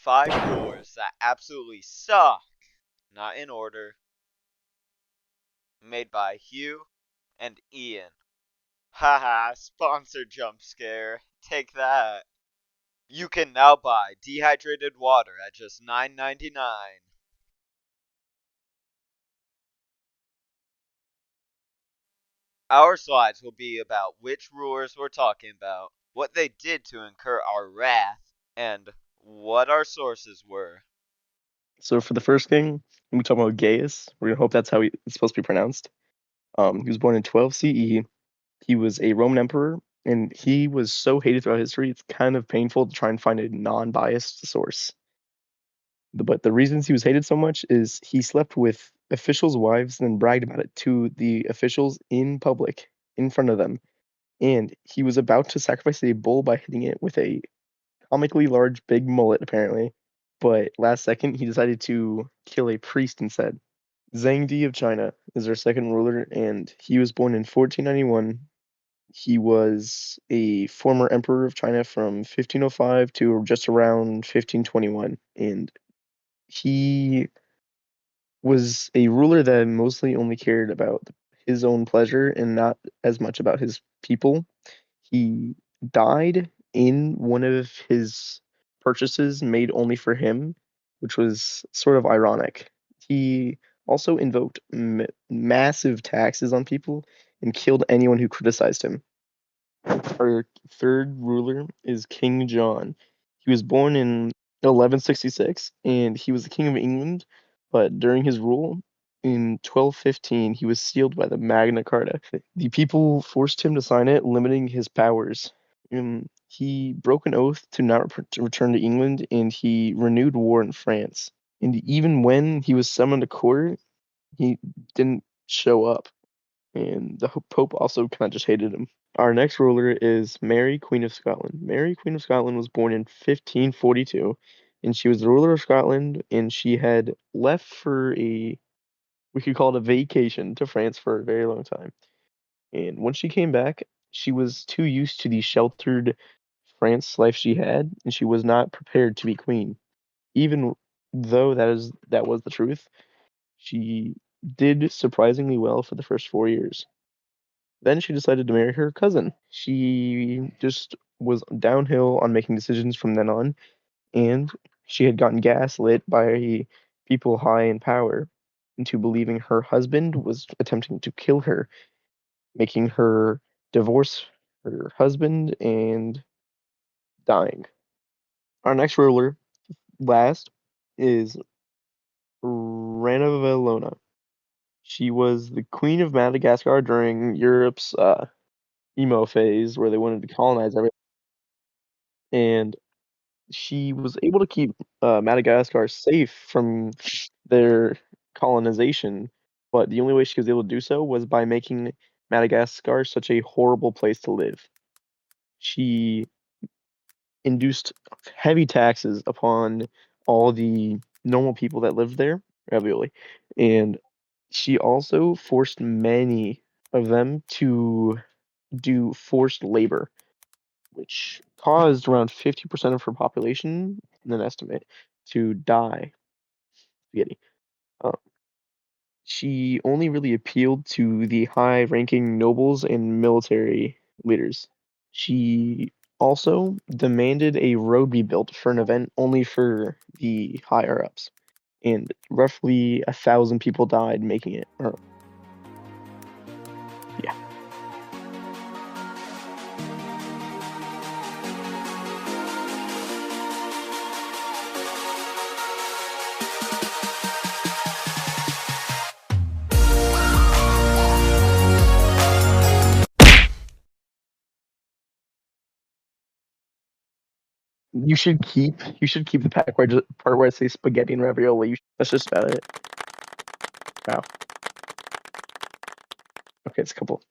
5 rulers that absolutely suck. Not in order. Made by Hugh and Ian. Haha, sponsor jump scare. Take that. You can now buy dehydrated water at just $9.99. Our slides will be about which rulers we're talking about, what they did to incur our wrath, and what our sources were. So for the first king, we talk about Gaius. We're gonna hope that's how it's supposed to be pronounced. He was born in 12 CE. He was a Roman emperor, and he was so hated throughout history. It's kind of painful to try and find a non-biased source. But the reasons he was hated so much is he slept with officials' wives and then bragged about it to the officials in public, in front of them. And he was about to sacrifice a bull by hitting it with a comically large big mullet, apparently. But last second, he decided to kill a priest instead. Zhang Di of China is our second ruler, and he was born in 1491. He was a former emperor of China from 1505 to just around 1521, and he was a ruler that mostly only cared about his own pleasure and not as much about his people. He died in one of his purchases made only for him, which was sort of ironic. He also invoked massive taxes on people and killed anyone who criticized him. Our third ruler is King John. He was born in 1166 and he was the King of England, but during his rule in 1215, he was sealed by the Magna Carta. The people forced him to sign it, limiting his powers. He broke an oath to not to return to England and he renewed war in France. And even when he was summoned to court, he didn't show up. And the Pope also kind of just hated him. Our next ruler is Mary, Queen of Scotland. Mary, Queen of Scotland was born in 1542, and she was the ruler of Scotland, and she had left for we could call it a vacation to France for a very long time. And when she came back, she was too used to the sheltered France life she had, and she was not prepared to be queen. Even though that was the truth, she did surprisingly well for the first 4 years. Then she decided to marry her cousin. She just was downhill on making decisions from then on, and she had gotten gaslit by people high in power into believing her husband was attempting to kill her, making her divorce her husband and dying. Our next ruler, last, is Ranavalona. She was the queen of Madagascar during Europe's emo phase where they wanted to colonize everything. And she was able to keep Madagascar safe from their colonization, but the only way she was able to do so was by making Madagascar such a horrible place to live. She induced heavy taxes upon all the normal people that lived there, ravioli, and she also forced many of them to do forced labor, which caused around 50% of her population, in an estimate, to die. Spaghetti. Uh, she only really appealed to the high-ranking nobles and military leaders. She also demanded a road be built for an event only for the higher-ups, and roughly 1,000 people died making it. Yeah. You should keep the part where I say spaghetti and ravioli. That's just about it. Wow. Okay, it's a couple.